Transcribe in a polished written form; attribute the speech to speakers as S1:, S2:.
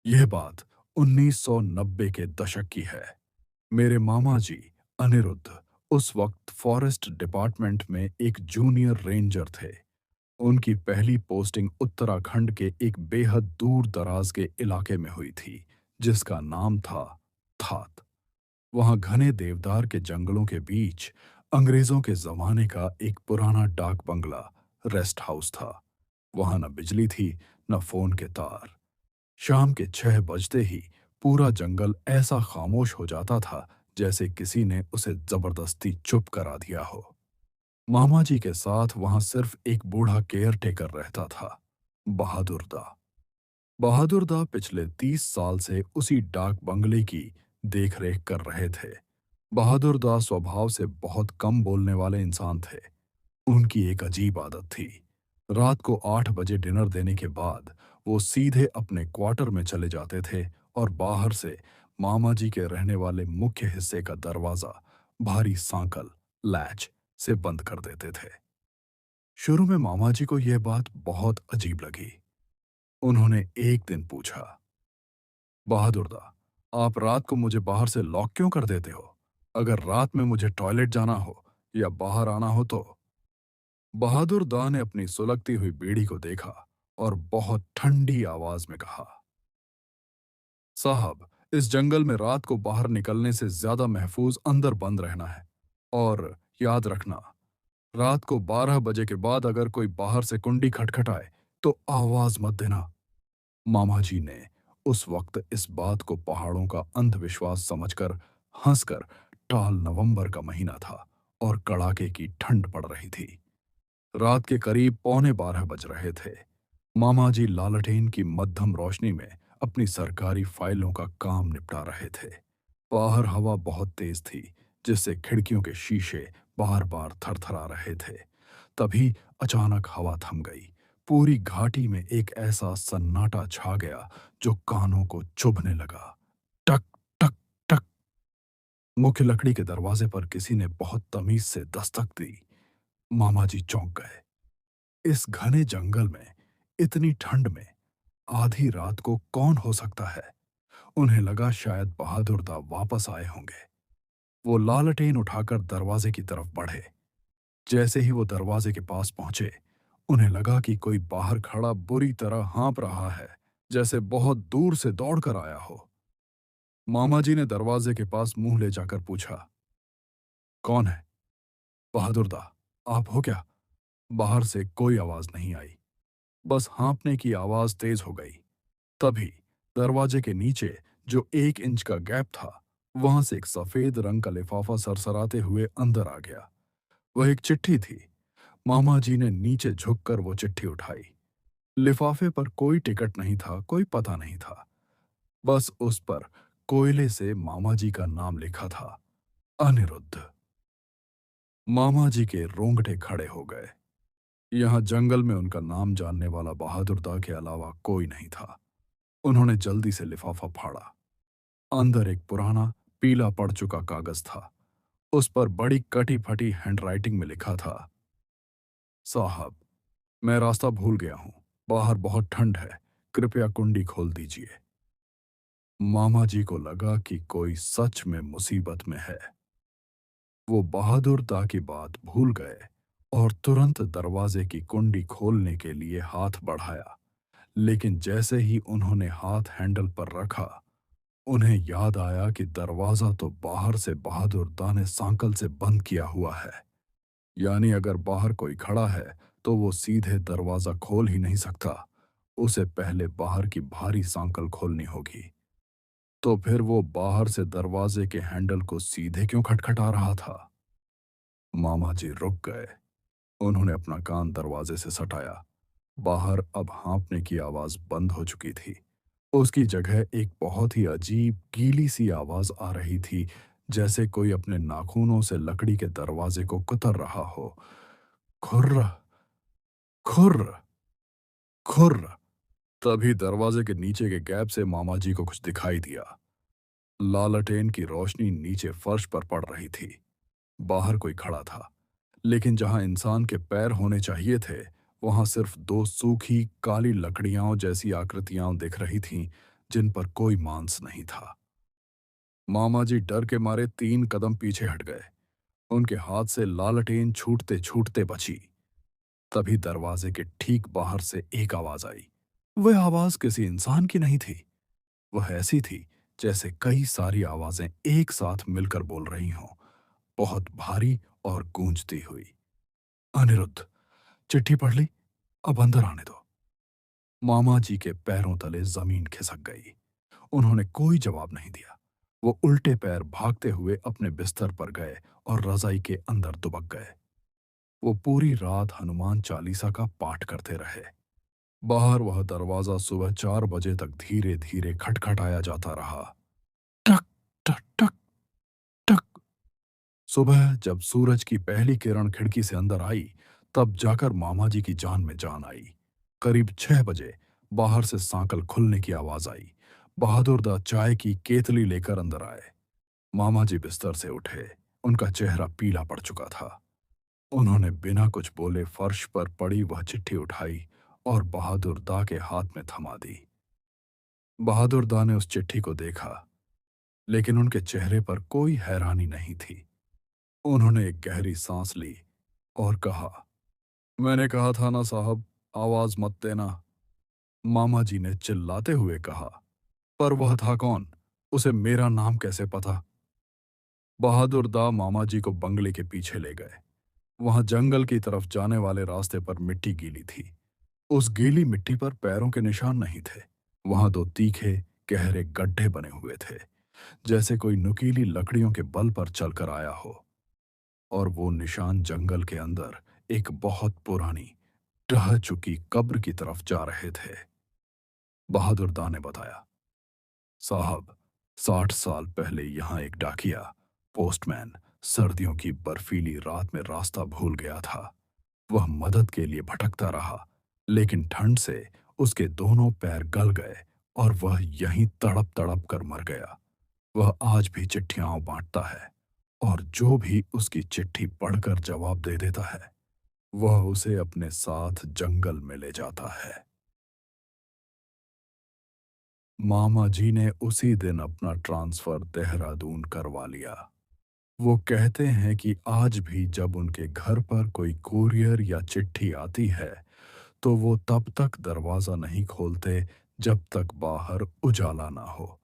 S1: यह बात 1990 के दशक की है। मेरे मामा जी अनिरुद्ध उस वक्त फॉरेस्ट डिपार्टमेंट में एक जूनियर रेंजर थे। उनकी पहली पोस्टिंग उत्तराखंड के एक बेहद दूर दराज के इलाके में हुई थी, जिसका नाम था थात। वहां घने देवदार के जंगलों के बीच अंग्रेजों के जमाने का एक पुराना डाक बंगला रेस्ट हाउस था। वहां न बिजली थी, न फोन के तार। शाम के 6 बजते ही पूरा जंगल ऐसा खामोश हो जाता था, जैसे किसी ने उसे जबरदस्ती चुप करा दिया हो। मामा जी के साथ वहां सिर्फ एक बूढ़ा केयर टेकर रहता था, बहादुर दा। बहादुर दा पिछले 30 साल से उसी डाक बंगले की देखरेख कर रहे थे। बहादुर दा स्वभाव से बहुत कम बोलने वाले इंसान थे। उनकी एक अजीब आदत थी। रात को 8 बजे डिनर देने के बाद वो सीधे अपने क्वार्टर में चले जाते थे और बाहर से मामा जी के रहने वाले मुख्य हिस्से का दरवाजा भारी सांकल लैच से बंद कर देते थे। शुरू में मामा जी को यह बात बहुत अजीब लगी। उन्होंने एक दिन पूछा, बहादुर दा, आप रात को मुझे बाहर से लॉक क्यों कर देते हो? अगर रात में मुझे टॉयलेट जाना हो या बाहर आना हो तो? बहादुर दा ने अपनी सुलगती हुई बीड़ी को देखा और बहुत ठंडी आवाज में कहा, साहब, इस जंगल में रात को बाहर निकलने से ज्यादा महफूज अंदर बंद रहना है। और याद रखना, रात को 12 बजे के बाद अगर कोई बाहर से कुंडी खटखटाए तो आवाज मत देना। मामा जी ने उस वक्त इस बात को पहाड़ों का अंधविश्वास समझकर हंसकर टाल। नवंबर का महीना था और कड़ाके की ठंड पड़ रही थी। रात के करीब 11:45 बज रहे थे। मामा जी लालटेन की मध्यम रोशनी में अपनी सरकारी फाइलों का काम निपटा रहे थे। बाहर हवा बहुत तेज थी, जिससे खिड़कियों के शीशे बार बार थरथरा रहे थे। तभी अचानक हवा थम गई। पूरी घाटी में एक ऐसा सन्नाटा छा गया जो कानों को चुभने लगा। टक टक टक। मुख्य लकड़ी के दरवाजे पर किसी ने बहुत तमीज से दस्तक दी। मामा जी चौंक गए। इस घने जंगल में इतनी ठंड में आधी रात को कौन हो सकता है? उन्हें लगा शायद बहादुर दा वापस आए होंगे। वो लालटेन उठाकर दरवाजे की तरफ बढ़े। जैसे ही वो दरवाजे के पास पहुंचे, उन्हें लगा कि कोई बाहर खड़ा बुरी तरह हाँफ रहा है, जैसे बहुत दूर से दौड़कर आया हो। मामा जी ने दरवाजे के पास मुंह ले जाकर पूछा, कौन है? बहादुर दा, आप हो क्या? बाहर से कोई आवाज नहीं आई, बस हाँफने की आवाज तेज हो गई। तभी दरवाजे के नीचे जो 1 इंच का गैप था, वहां से एक सफेद रंग का लिफाफा सरसराते हुए अंदर आ गया। वह एक चिट्ठी थी। मामा जी ने नीचे झुककर वो चिट्ठी उठाई। लिफाफे पर कोई टिकट नहीं था, कोई पता नहीं था। बस उस पर कोयले से मामा जी का नाम लिखा था, अनिरुद्ध। मामा जी के रोंगटे खड़े हो गए। यहाँ जंगल में उनका नाम जानने वाला बहादुर दा के अलावा कोई नहीं था। उन्होंने जल्दी से लिफाफा फाड़ा। अंदर एक पुराना पीला पड़ चुका कागज था। उस पर बड़ी कटी फटी हैंडराइटिंग में लिखा था, साहब, मैं रास्ता भूल गया हूं। बाहर बहुत ठंड है, कृपया कुंडी खोल दीजिए। मामा जी को लगा कि कोई सच में मुसीबत में है। वो बहादुर दा की बात भूल गए और तुरंत दरवाजे की कुंडी खोलने के लिए हाथ बढ़ाया। लेकिन जैसे ही उन्होंने हाथ हैंडल पर रखा, उन्हें याद आया कि दरवाजा तो बाहर से बहादुर दा ने सांकल से बंद किया हुआ है। यानी अगर बाहर कोई खड़ा है तो वो सीधे दरवाजा खोल ही नहीं सकता। उसे पहले बाहर की भारी सांकल खोलनी होगी। तो फिर वो बाहर से दरवाजे के हैंडल को सीधे क्यों खटखटा रहा था? मामा जी रुक गए। उन्होंने अपना कान दरवाजे से सटाया। बाहर अब हाँफने की आवाज बंद हो चुकी थी। उसकी जगह एक बहुत ही अजीब गीली सी आवाज आ रही थी, जैसे कोई अपने नाखूनों से लकड़ी के दरवाजे को कुतर रहा हो। खुर्र, खुर्र, खुर्र। तभी दरवाजे के नीचे के गैप से मामा जी को कुछ दिखाई दिया। लालटेन की रोशनी नीचे फर्श पर पड़ रही थी। बाहर कोई खड़ा था, लेकिन जहां इंसान के पैर होने चाहिए थे, वहां सिर्फ दो सूखी काली लकड़ियां जैसी आकृतियां दिख रही थीं, जिन पर कोई मांस नहीं था। मामा जी डर के मारे 3 कदम पीछे हट गए। उनके हाथ से लालटेन छूटते छूटते बची। तभी दरवाजे के ठीक बाहर से एक आवाज आई। वह आवाज किसी इंसान की नहीं थी। वह ऐसी थी जैसे कई सारी आवाजें एक साथ मिलकर बोल रही हों, बहुत भारी और गूंजती हुई। अनिरुद्ध, चिट्ठी पढ़ ली? अब अंदर आने दो। मामा जी के पैरों तले जमीन खिसक गई। उन्होंने कोई जवाब नहीं दिया। वो उल्टे पैर भागते हुए अपने बिस्तर पर गए और रजाई के अंदर दुबक गए। वो पूरी रात हनुमान चालीसा का पाठ करते रहे। बाहर वह दरवाजा सुबह 4 बजे तक धीरे धीरे खटखटाया जाता रहा। टक टक टक टक। सुबह जब सूरज की पहली किरण खिड़की से अंदर आई, तब जाकर मामा जी की जान में जान आई। करीब 6 बजे बाहर से सांकल खुलने की आवाज आई। बहादुर दा चाय की केतली लेकर अंदर आए। मामा जी बिस्तर से उठे। उनका चेहरा पीला पड़ चुका था। उन्होंने बिना कुछ बोले फर्श पर पड़ी वह चिट्ठी उठाई और बहादुर दा के हाथ में थमा दी। बहादुर दा ने उस चिट्ठी को देखा, लेकिन उनके चेहरे पर कोई हैरानी नहीं थी। उन्होंने एक गहरी सांस ली और कहा, मैंने कहा था ना साहब, आवाज मत देना। मामा जी ने चिल्लाते हुए कहा, पर वह था कौन? उसे मेरा नाम कैसे पता? बहादुर दा मामा जी को बंगले के पीछे ले गए। वहां जंगल की तरफ जाने वाले रास्ते पर मिट्टी गीली थी। उस गीली मिट्टी पर पैरों के निशान नहीं थे। वहां 2 तीखे, गहरे गड्ढे बने हुए थे, जैसे कोई नुकीली लकड़ियों के बल पर चलकर आया हो। और वो निशान जंगल के अंदर एक बहुत पुरानी, ढह चुकी कब्र की तरफ जा रहे थे। बहादुर दा ने बताया, साहब, 60 साल पहले यहां एक डाकिया, पोस्टमैन, सर्दियों की बर्फीली रात में रास्ता भूल गया था। वह मदद के लिए भटकता रहा, लेकिन ठंड से उसके दोनों पैर गल गए और वह यहीं तड़प तड़प कर मर गया। वह आज भी चिट्ठियां बांटता है, और जो भी उसकी चिट्ठी पढ़कर जवाब दे देता है, वह उसे अपने साथ जंगल में ले जाता है। मामा जी ने उसी दिन अपना ट्रांसफर देहरादून करवा लिया। वो कहते हैं कि आज भी जब उनके घर पर कोई कुरियर या चिट्ठी आती है, तो वो तब तक दरवाजा नहीं खोलते जब तक बाहर उजाला ना हो।